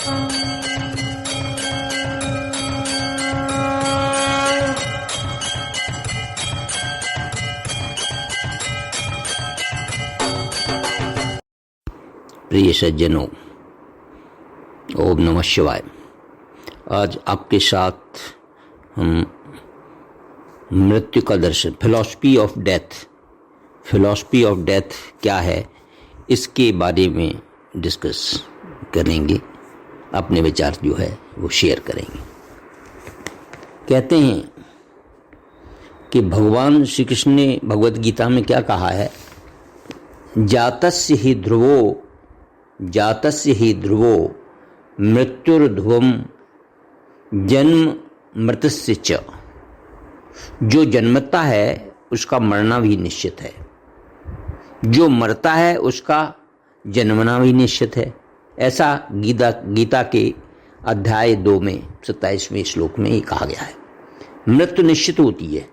प्रिय सज्जनों, ओम नमः शिवाय। आज आपके साथ हम मृत्यु का दर्शन, फिलॉसफी ऑफ डेथ क्या है, इसके बारे में डिस्कस करेंगे। अपने विचार जो है वो शेयर करेंगे। कहते हैं कि भगवान श्री कृष्ण ने भगवद गीता में क्या कहा है, जातस्य ही ध्रुवो मृत्युर्ध्रुवम जन्म मृतस्य च। जो जन्मता है उसका मरना भी निश्चित है, जो मरता है उसका जन्मना भी निश्चित है। ऐसा गीता के अध्याय 2 में 27वें श्लोक में ये कहा गया है। मृत्यु निश्चित होती है,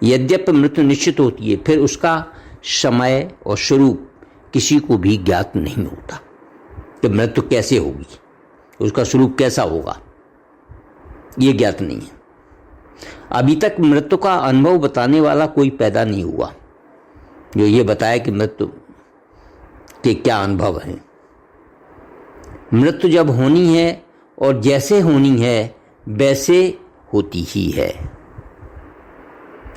यद्यपि मृत्यु निश्चित होती है, फिर उसका समय और स्वरूप किसी को भी ज्ञात नहीं होता कि मृत्यु कैसे होगी, उसका स्वरूप कैसा होगा, ये ज्ञात नहीं है। अभी तक मृत्यु का अनुभव बताने वाला कोई पैदा नहीं हुआ जो ये बताए कि मृत्यु के क्या अनुभव हैं। मृत्यु जब होनी है और जैसे होनी है वैसे होती ही है,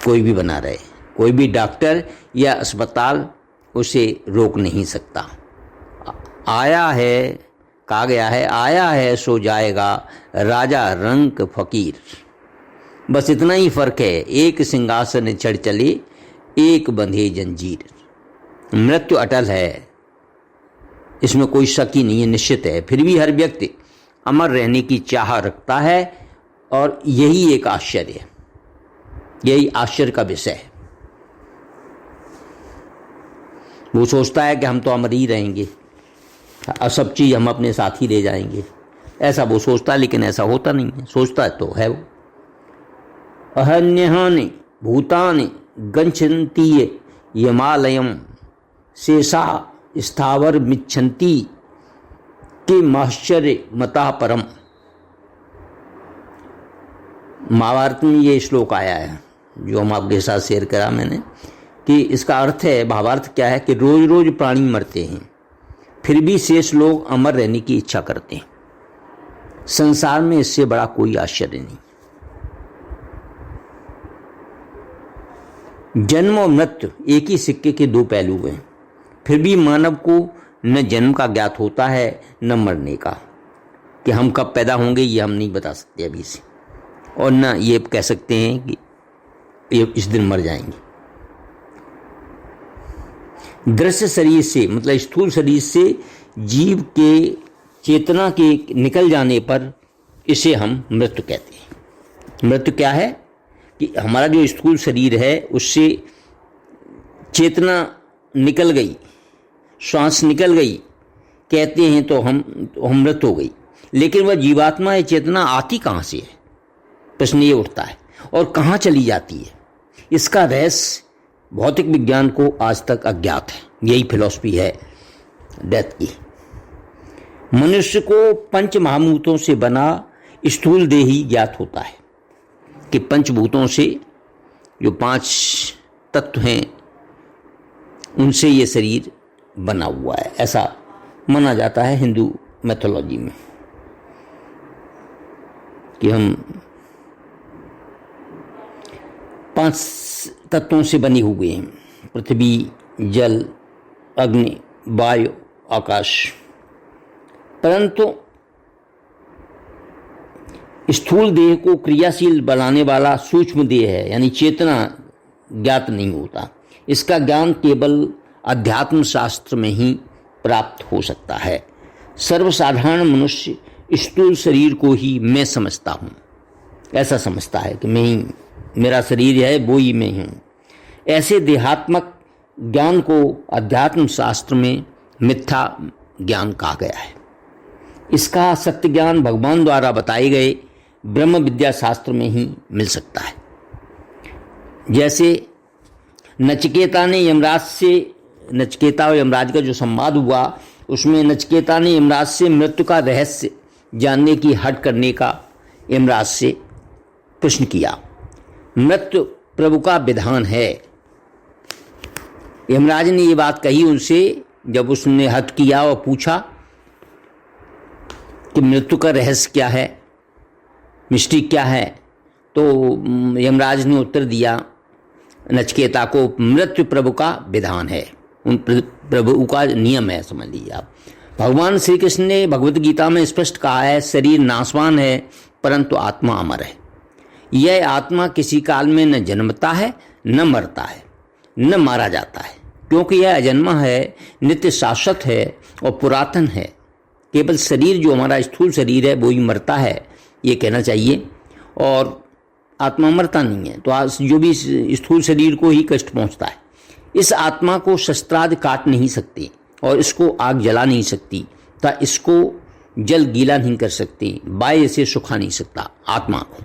कोई भी बना रहे, कोई भी डॉक्टर या अस्पताल उसे रोक नहीं सकता। आया है, कहा गया है, आया है सो जाएगा राजा रंक फकीर। बस इतना ही फर्क है, एक सिंहासन चढ़ चले एक बंधे जंजीर। मृत्यु अटल है, इसमें कोई शक ही नहीं है, निश्चित है। फिर भी हर व्यक्ति अमर रहने की चाह रखता है और यही एक आश्चर्य है, यही आश्चर्य का विषय है। वो सोचता है कि हम तो अमर ही रहेंगे और सब चीज़ हम अपने साथ ही ले जाएंगे, ऐसा वो सोचता है, लेकिन ऐसा होता नहीं है। सोचता है तो है वो। अहन्यहानि भूतानि गच्छन्ति यमालयम शेषा स्थावर मिच्छन्ति के माश्चर्य मता परम। महाभारत में ये श्लोक आया है जो हम आपके साथ शेयर करा मैंने, कि इसका अर्थ है, भावार्थ क्या है कि रोज रोज प्राणी मरते हैं, फिर भी शेष लोग अमर रहने की इच्छा करते हैं। संसार में इससे बड़ा कोई आश्चर्य नहीं। जन्म और मृत्यु एक ही सिक्के के दो पहलू हैं, फिर भी मानव को न जन्म का ज्ञात होता है न मरने का, कि हम कब पैदा होंगे ये हम नहीं बता सकते अभी से, और न ये कह सकते हैं कि ये इस दिन मर जाएंगे। दृश्य शरीर से, मतलब स्थूल शरीर से जीव के चेतना के निकल जाने पर इसे हम मृत्यु कहते हैं। मृत्यु क्या है कि हमारा जो स्थूल शरीर है उससे चेतना निकल गई, श्वास निकल गई, कहते हैं तो हम मृत हो गई। लेकिन वह जीवात्मा या चेतना आती कहाँ से है, प्रश्न ये उठता है, और कहाँ चली जाती है। इसका रहस्य भौतिक विज्ञान को आज तक अज्ञात है। यही फिलॉसफी है डेथ की। मनुष्य को पंच महाभूतों से बना स्थूल देह ही ज्ञात होता है, कि पंचभूतों से जो 5 तत्व हैं उनसे ये शरीर बना हुआ है, ऐसा माना जाता है हिंदू मैथोलॉजी में, कि हम 5 तत्वों से बने हुए हैं, पृथ्वी, जल, अग्नि, वायु, आकाश। परंतु स्थूल देह को क्रियाशील बनाने वाला सूक्ष्म देह है, यानी चेतना, ज्ञात नहीं होता। इसका ज्ञान केवल अध्यात्म शास्त्र में ही प्राप्त हो सकता है। सर्वसाधारण मनुष्य स्थूल शरीर को ही मैं समझता हूँ, ऐसा समझता है कि मैं ही, मेरा शरीर है वो ही मैं हूँ। ऐसे देहात्मक ज्ञान को अध्यात्म शास्त्र में मिथ्या ज्ञान कहा गया है। इसका सत्य ज्ञान भगवान द्वारा बताए गए ब्रह्म विद्या शास्त्र में ही मिल सकता है। जैसे नचिकेता और यमराज का जो संवाद हुआ उसमें नचिकेता ने यमराज से मृत्यु का रहस्य जानने की हट करने का यमराज से प्रश्न किया। मृत्यु प्रभु का विधान है। यमराज ने ये बात कही उनसे जब उसने हट किया और पूछा कि मृत्यु का रहस्य क्या है, मिस्ट्री क्या है, तो यमराज ने उत्तर दिया नचिकेता को, मृत्यु प्रभु का विधान है, उन प्रभु का नियम है, समझ लीजिए आप। भगवान श्री कृष्ण ने भगवत गीता में स्पष्ट कहा है, शरीर नाशवान है परंतु आत्मा अमर है। यह आत्मा किसी काल में न जन्मता है, न मरता है, न मारा जाता है, क्योंकि यह अजन्मा है, नित्य शाश्वत है और पुरातन है। केवल शरीर जो हमारा स्थूल शरीर है वो ही मरता है, ये कहना चाहिए, और आत्मा मरता नहीं है। तो आज जो भी स्थूल शरीर को ही कष्ट पहुंचता है, इस आत्मा को शस्त्रादि काट नहीं सकते और इसको आग जला नहीं सकती, तथा इसको जल गीला नहीं कर सकते, वायु से सुखा नहीं सकता आत्मा को।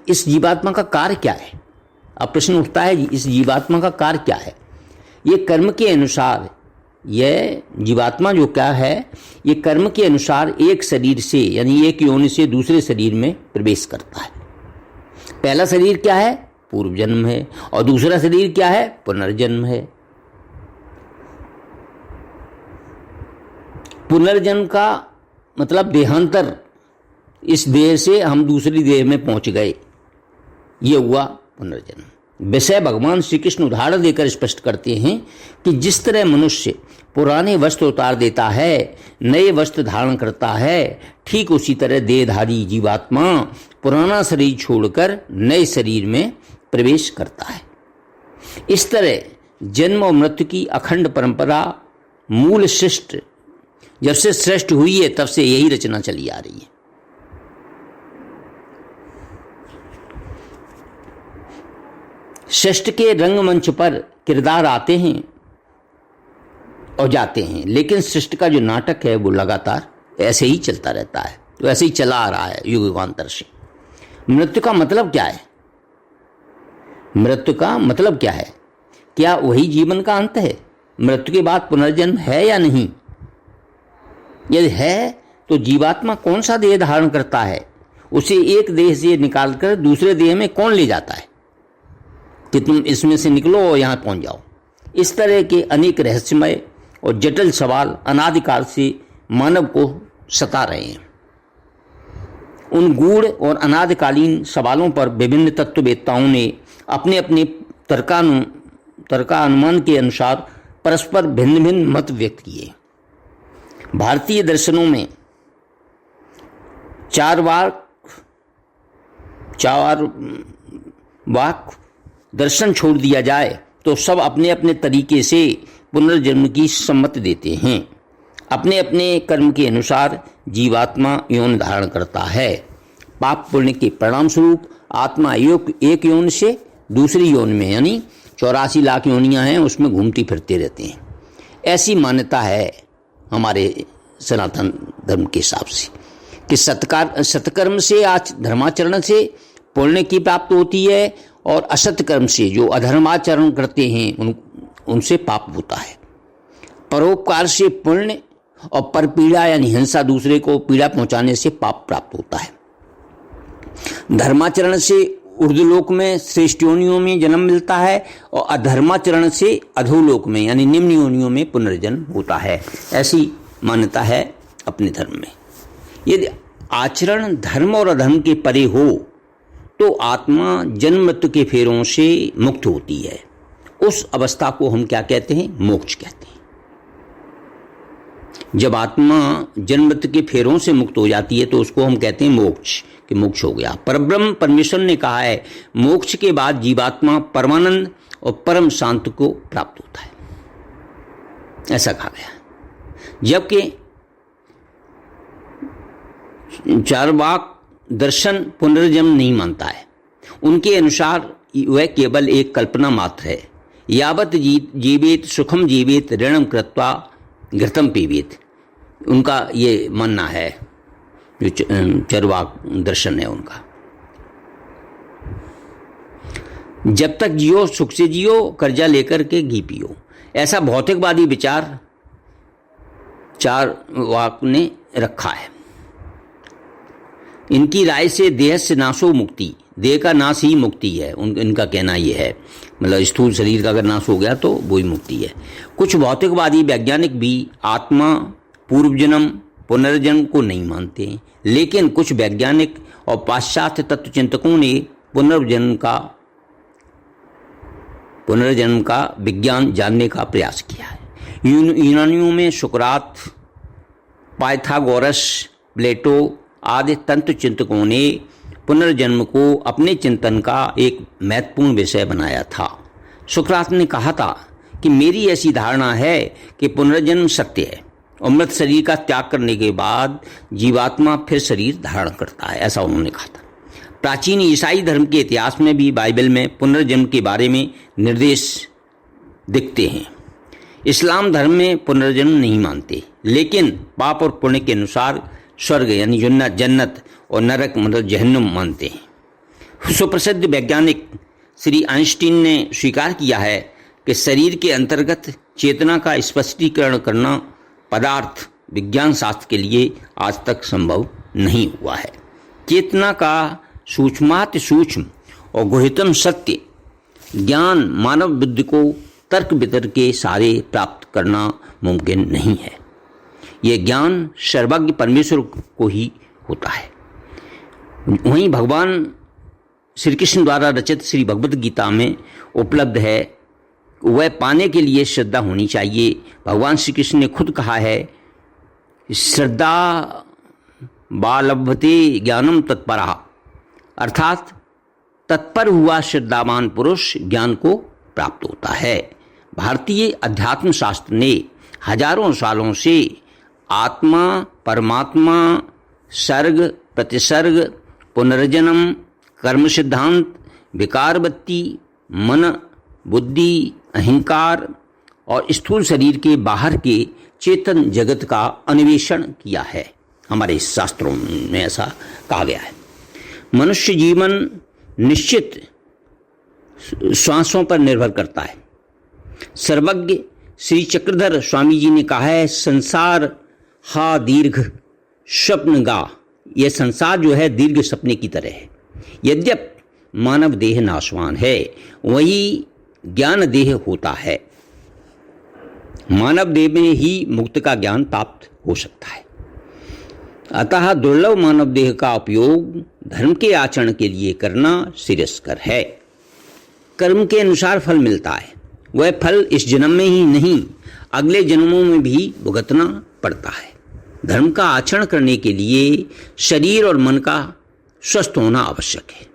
इस जीवात्मा का कार्य क्या है? अब प्रश्न उठता है, इस जीवात्मा का कार्य क्या है? ये कर्म के अनुसार, यह जीवात्मा जो क्या है, ये कर्म के अनुसार एक शरीर से यानी एक योनि से दूसरे शरीर में प्रवेश करता है। पहला शरीर क्या है? पूर्व जन्म है, और दूसरा शरीर क्या है? पुनर्जन्म है। पुनर्जन्म का मतलब देहांतर, इस देह से हम दूसरी देह में पहुंच गए, ये हुआ पुनर्जन्म। विषय भगवान श्री कृष्ण उदाहरण देकर स्पष्ट करते हैं कि जिस तरह मनुष्य पुराने वस्त्र उतार देता है, नए वस्त्र धारण करता है, ठीक उसी तरह देहधारी जीवात्मा पुराना शरीर छोड़कर नए शरीर में प्रवेश करता है। इस तरह जन्म और मृत्यु की अखंड परंपरा मूल सृष्ट, जब से सृष्टि हुई है तब से यही रचना चली आ रही है। सृष्टि के रंगमंच पर किरदार आते हैं और जाते हैं, लेकिन सृष्टि का जो नाटक है वो लगातार ऐसे ही चलता रहता है, तो ऐसे ही चला आ रहा है युगांतर से। मृत्यु का मतलब क्या है? मृत्यु का मतलब क्या है? क्या वही जीवन का अंत है? मृत्यु के बाद पुनर्जन्म है या नहीं? यदि है तो जीवात्मा कौन सा देह धारण करता है? उसे एक देह से निकालकर दूसरे देह में कौन ले जाता है कि तुम इसमें से निकलो और यहां पहुंच जाओ? इस तरह के अनेक रहस्यमय और जटिल सवाल अनादिकाल से मानव को सता रहे हैं। उन गूढ़ और अनादिकालीन सवालों पर विभिन्न तत्ववेत्ताओं ने अपने अपने तर्कानुमान के अनुसार परस्पर भिन्न भिन्न मत व्यक्त किए। भारतीय दर्शनों में चार वाक दर्शन छोड़ दिया जाए तो सब अपने अपने तरीके से पुनर्जन्म की सम्मति देते हैं। अपने अपने कर्म के अनुसार जीवात्मा यौन धारण करता है। पाप पुण्य के परिणाम स्वरूप आत्मा एक यौन से दूसरी यौन में, यानी 84 लाख योनियां हैं, उसमें घूमती फिरते रहते हैं। ऐसी मान्यता है हमारे सनातन धर्म के हिसाब से कि सत्कर्म से धर्माचरण से पुण्य की प्राप्ति होती है, और असत्य कर्म से जो अधर्माचरण करते हैं उनसे पाप होता है। परोपकार से पुण्य और परपीड़ा यानी हिंसा, दूसरे को पीड़ा पहुंचाने से पाप प्राप्त होता है। धर्माचरण से ऊर्ध्वलोक में श्रेष्ठ योनियों में जन्म मिलता है, और अधर्माचरण से अधोलोक में यानी निम्न योनियों में पुनर्जन्म होता है। ऐसी मान्यता है अपने धर्म में। यदि आचरण धर्म और अधर्म के परे हो तो आत्मा जन्म मृत्यु के फेरों से मुक्त होती है। उस अवस्था को हम क्या कहते हैं? मोक्ष कहते हैं। जब आत्मा जन्म मृत्यु के फेरों से मुक्त हो जाती है तो उसको हम कहते हैं मोक्ष, कि मोक्ष हो गया। परब्रह्म परमेश्वर ने kहा है मोक्ष के बाद जीवात्मा परमानंद और परम शांति को प्राप्त होता है, ऐसा कहा गया। जबकि चार्वाक दर्शन पुनर्जन्म नहीं मानता है। उनके अनुसार वह केवल एक कल्पना मात्र है। यावत जीवेत सुखम जीवेत ऋणम कृत्वा घृतम पीवेत, उनका ये मानना है, जो चरवाक दर्शन है उनका। जब तक जियो सुख से जियो, कर्जा लेकर के घी पियो, ऐसा भौतिकवादी विचार चारवाक ने रखा है। इनकी राय से देह से नाशो मुक्ति, देह का नाश ही मुक्ति है। इनका कहना यह है, मतलब स्थूल शरीर का अगर नाश हो गया तो वही मुक्ति है। कुछ भौतिकवादी वैज्ञानिक भी आत्मा, पूर्व जन्म, पुनर्जन्म को नहीं मानते, लेकिन कुछ वैज्ञानिक और पाश्चात्य तत्वचिंतकों ने पुनर्जन्म का विज्ञान जानने का प्रयास किया है। यूनानियों में सुकरात, पाइथागोरस, प्लेटो आदि तंत्र चिंतकों ने पुनर्जन्म को अपने चिंतन का एक महत्वपूर्ण विषय बनाया था। सुकरात ने कहा था कि मेरी ऐसी धारणा है कि पुनर्जन्म सत्य है और मृत शरीर का त्याग करने के बाद जीवात्मा फिर शरीर धारण करता है, ऐसा उन्होंने कहा था। प्राचीन ईसाई धर्म के इतिहास में भी बाइबल में पुनर्जन्म के बारे में निर्देश दिखते हैं। इस्लाम धर्म में पुनर्जन्म नहीं मानते, लेकिन पाप और पुण्य के अनुसार स्वर्ग यानी जन्नत और नरक मतलब जहन्नुम मानते हैं। सुप्रसिद्ध वैज्ञानिक श्री आइंस्टीन ने स्वीकार किया है कि शरीर के अंतर्गत चेतना का स्पष्टीकरण करना पदार्थ विज्ञान शास्त्र के लिए आज तक संभव नहीं हुआ है। चेतना का सूक्ष्माति सूक्ष्म और गुह्यतम सत्य ज्ञान मानव बुद्धि को तर्क वितर्क के सारे प्राप्त करना मुमकिन नहीं है। यह ज्ञान सर्वज्ञ परमेश्वर को ही होता है। वहीं भगवान श्री कृष्ण द्वारा रचित श्री भगवद गीता में उपलब्ध है, वह पाने के लिए श्रद्धा होनी चाहिए। भगवान श्री कृष्ण ने खुद कहा है, श्रद्धा बालभते ज्ञानम तत्परा, अर्थात तत्पर हुआ श्रद्धावान पुरुष ज्ञान को प्राप्त होता है। भारतीय अध्यात्म शास्त्र ने हजारों सालों से आत्मा, परमात्मा, सर्ग, प्रतिसर्ग, पुनर्जन्म, कर्म सिद्धांत, विकारवृत्ति, मन, बुद्धि, अहंकार और स्थूल शरीर के बाहर के चेतन जगत का अन्वेषण किया है। हमारे शास्त्रों में ऐसा कहा गया है। मनुष्य जीवन निश्चित श्वासों पर निर्भर करता है। सर्वज्ञ श्री चक्रधर स्वामी जी ने कहा है, संसार हा दीर्घ स्वप्न गा, यह संसार जो है दीर्घ सपने की तरह है। यद्यपि मानव देह नाशवान है, वही ज्ञान देह होता है। मानव देह में ही मुक्त का ज्ञान प्राप्त हो सकता है। अतः दुर्लभ मानव देह का उपयोग धर्म के आचरण के लिए करना श्रेयस्कर है। कर्म के अनुसार फल मिलता है, वह फल इस जन्म में ही नहीं अगले जन्मों में भी भुगतना पड़ता है। धर्म का आचरण करने के लिए शरीर और मन का स्वस्थ होना आवश्यक है।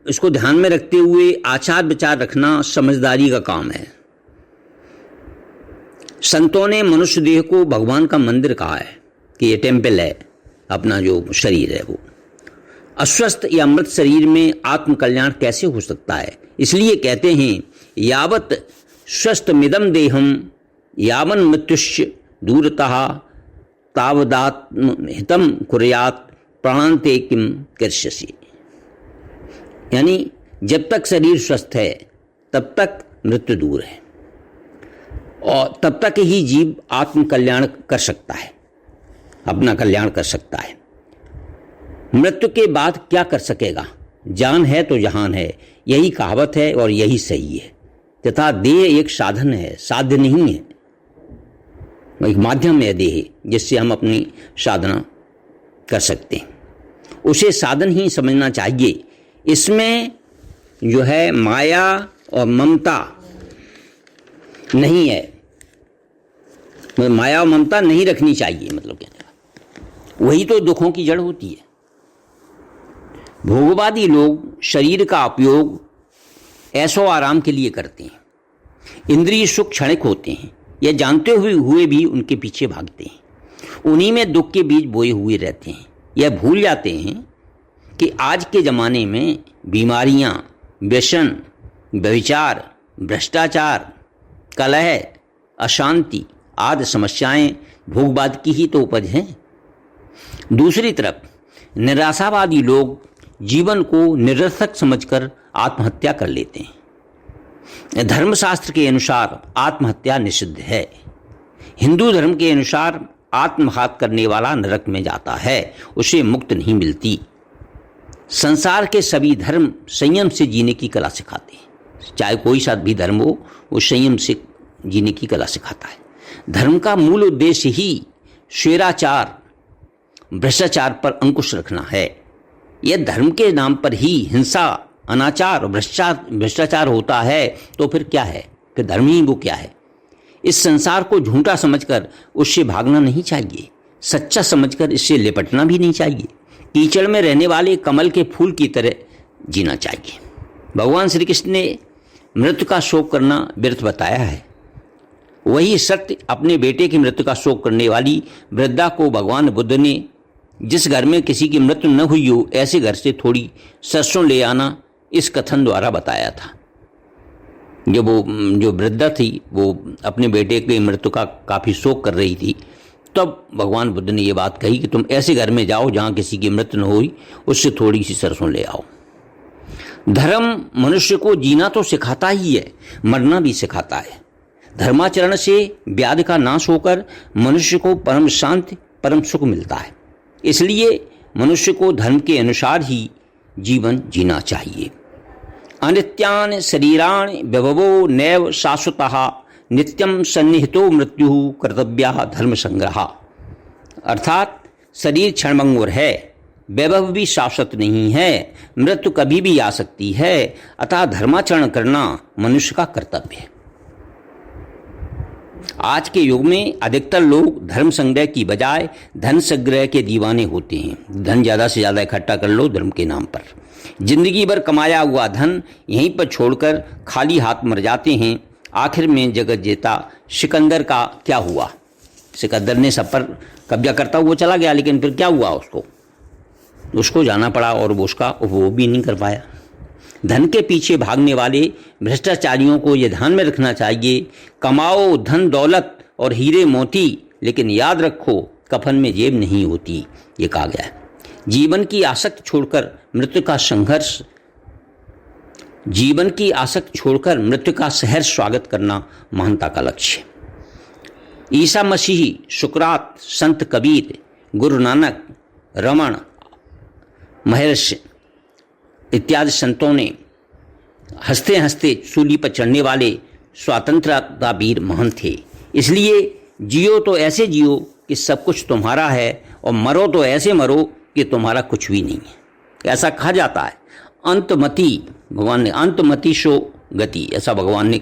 इसको ध्यान में रखते हुए आचार विचार रखना समझदारी का काम है। संतों ने मनुष्य देह को भगवान का मंदिर कहा है कि ये टेम्पल है, अपना जो शरीर है वो। अस्वस्थ या मृत शरीर में आत्मकल्याण कैसे हो सकता है? इसलिए कहते हैं, यावत स्वस्थमिदं देहम यावन् मृत्युश्च दूरतः तावदात्म हितम कुर्यात् प्राणान्ते किम करिष्यसि। यानी जब तक शरीर स्वस्थ है तब तक मृत्यु दूर है और तब तक ही जीव आत्म कल्याण कर सकता है, अपना कल्याण कर सकता है। मृत्यु के बाद क्या कर सकेगा? जान है तो जहान है, यही कहावत है और यही सही है। तथा देह एक साधन है, साध्य नहीं है, एक माध्यम है देह, जिससे हम अपनी साधना कर सकते हैं। उसे साधन ही समझना चाहिए। इसमें जो है माया और ममता नहीं है, माया और ममता नहीं रखनी चाहिए, मतलब कहने का वही तो दुखों की जड़ होती है। भोगवादी लोग शरीर का उपयोग ऐशो आराम के लिए करते हैं। इंद्रिय सुख क्षणिक होते हैं, यह जानते हुए भी उनके पीछे भागते हैं। उन्हीं में दुख के बीज बोए हुए रहते हैं। यह भूल जाते हैं कि आज के ज़माने में बीमारियां, व्यसन, व्यभिचार, भ्रष्टाचार, कलह, अशांति आदि समस्याएं भोगवाद की ही तो उपज हैं। दूसरी तरफ निराशावादी लोग जीवन को निरर्थक समझकर आत्महत्या कर लेते हैं। धर्मशास्त्र के अनुसार आत्महत्या निषिद्ध है। हिंदू धर्म के अनुसार आत्मघात करने वाला नरक में जाता है, उसे मुक्ति नहीं मिलती। संसार के सभी धर्म संयम से जीने की कला सिखाते हैं, चाहे कोई सा भी धर्म हो, वो संयम से जीने की कला सिखाता है। धर्म का मूल उद्देश्य ही स्वैराचार, भ्रष्टाचार पर अंकुश रखना है। यह धर्म के नाम पर ही हिंसा, अनाचार और भ्रष्टाचार होता है तो फिर क्या है? फिर धर्म ही वो क्या है? इस संसार को झूठा समझकर उससे भागना नहीं चाहिए, सच्चा समझकर इससे लिपटना भी नहीं चाहिए। कीचड़ में रहने वाले कमल के फूल की तरह जीना चाहिए। भगवान श्री कृष्ण ने मृत्यु का शोक करना व्यर्थ बताया है। वही सत्य अपने बेटे की मृत्यु का शोक करने वाली वृद्धा को भगवान बुद्ध ने जिस घर में किसी की मृत्यु न हुई हो, ऐसे घर से थोड़ी सरसों ले आना, इस कथन द्वारा बताया था। जो वृद्धा थी वो अपने बेटे की मृत्यु का काफ़ी शोक कर रही थी, तब भगवान बुद्ध ने ये बात कही कि तुम ऐसे घर में जाओ जहाँ किसी की मृत्यु न हुई, उससे थोड़ी सी सरसों ले आओ। धर्म मनुष्य को जीना तो सिखाता ही है, मरना भी सिखाता है। धर्माचरण से व्याधि का नाश होकर मनुष्य को परम शांति, परम सुख मिलता है। इसलिए मनुष्य को धर्म के अनुसार ही जीवन जीना चाहिए। अनित्यान शरीराण व्यभवो नैव शाश्वतः नित्यम सन्निहितो मृत्यु कर्तव्या धर्म संग्रह। अर्थात शरीर क्षणभंगुर है, वैभव भी शाश्वत नहीं है, मृत्यु कभी भी आ सकती है, अतः धर्माचरण करना मनुष्य का कर्तव्य है। आज के युग में अधिकतर लोग धर्म संग्रह की बजाय धन संग्रह के दीवाने होते हैं। धन ज़्यादा से ज़्यादा इकट्ठा कर लो धर्म के नाम पर। जिंदगी भर कमाया हुआ धन यहीं पर छोड़कर खाली हाथ मर जाते हैं। आखिर में जगत जेता सिकंदर का क्या हुआ? सिकंदर ने सब पर कब्जा करता हुआ चला गया, लेकिन फिर क्या हुआ? उसको जाना पड़ा और वो उसका उपभोग भी नहीं कर पाया। धन के पीछे भागने वाले भ्रष्टाचारियों को ये ध्यान में रखना चाहिए, कमाओ धन दौलत और हीरे मोती, लेकिन याद रखो कफन में जेब नहीं होती, ये कहा गया है। जीवन की आसक्ति छोड़कर मृत्यु का संघर्ष, जीवन की आसक्ति छोड़कर मृत्यु का सहर्ष स्वागत करना महानता का लक्ष्य है। ईसा मसीह, सुकरात, संत कबीर, गुरु नानक, रमण महर्षि इत्यादि संतों ने हंसते हंसते सूली पर चढ़ने वाले स्वतंत्रता वीर महान थे। इसलिए जियो तो ऐसे जियो कि सब कुछ तुम्हारा है, और मरो तो ऐसे मरो कि तुम्हारा कुछ भी नहीं है। ऐसा कहा जाता है। अंतमति, भगवान ने अंतमति शो गति, ऐसा भगवान ने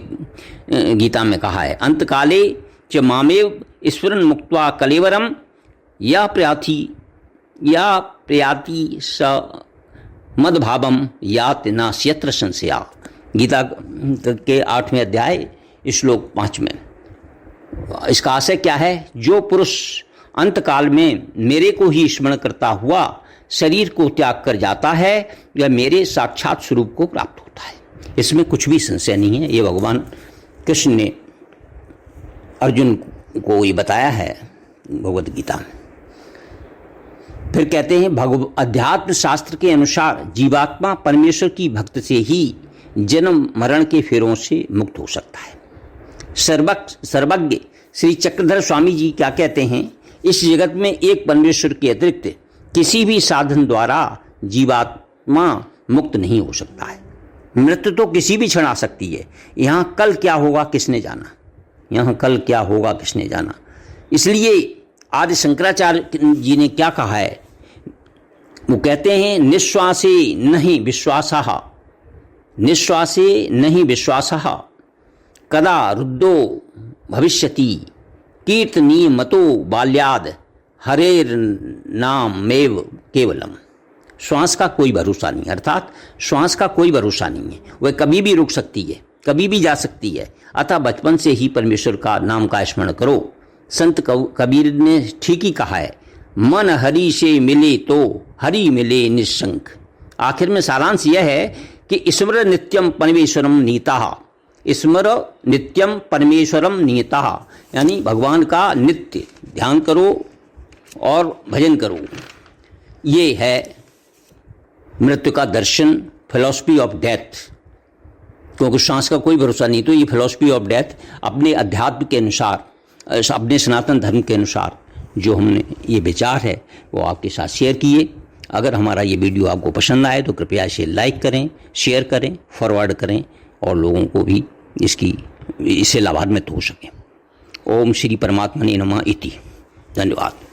गीता में कहा है। अंतकाले च मामेव ईश्वरन मुक्त्वा कलेवरम या प्रयाति स मदभावम याति नास्यत्र संशया। गीता के 8वें अध्याय श्लोक 5 में इसका आशय क्या है? जो पुरुष अंतकाल में मेरे को ही स्मरण करता हुआ शरीर को त्याग कर जाता है, वह मेरे साक्षात स्वरूप को प्राप्त होता है। इसमें कुछ भी संशय नहीं है। ये भगवान कृष्ण ने अर्जुन को ये बताया है भगवद गीता में। फिर कहते हैं अध्यात्म शास्त्र के अनुसार जीवात्मा परमेश्वर की भक्ति से ही जन्म मरण के फेरों से मुक्त हो सकता है। सर्वज्ञ श्री चक्रधर स्वामी जी क्या कहते हैं? इस जगत में एक परमेश्वर के अतिरिक्त किसी भी साधन द्वारा जीवात्मा मुक्त नहीं हो सकता है। मृत्यु तो किसी भी क्षण आ सकती है। यहाँ कल क्या होगा किसने जाना, यहाँ कल क्या होगा किसने जाना। इसलिए आदि शंकराचार्य जी ने क्या कहा है? वो कहते हैं निश्वासे नहीं विश्वासः, निश्वासे नहीं विश्वासः, कदा रुद्धो भविष्यति, कीर्तनीय मतो बाल्याद, हरेर नामेव केवलम। श्वास का कोई भरोसा नहीं, अर्थात श्वास का कोई भरोसा नहीं है। वह कभी भी रुक सकती है, कभी भी जा सकती है। अतः बचपन से ही परमेश्वर का नाम का स्मरण करो। संत कबीर ने ठीक ही कहा है, मन हरि से मिले तो हरि मिले निशंक। आखिर में सारांश यह है कि स्मर नित्यम परमेश्वरम नीता, स्मर नित्यम परमेश्वरम नीता, यानी भगवान का नित्य ध्यान करो और भजन करो। ये है मृत्यु का दर्शन, फिलॉसफी ऑफ डेथ। क्योंकि सांस का कोई भरोसा नहीं। तो ये फिलॉसफी ऑफ डेथ अपने अध्यात्म के अनुसार, अपने सनातन धर्म के अनुसार जो हमने ये विचार है वो आपके साथ शेयर किए। अगर हमारा ये वीडियो आपको पसंद आए तो कृपया इसे लाइक करें, शेयर करें, फॉरवर्ड करें और लोगों को भी इससे लाभान्वित हो सकें। ओम श्री परमात्मने नमः इति। धन्यवाद।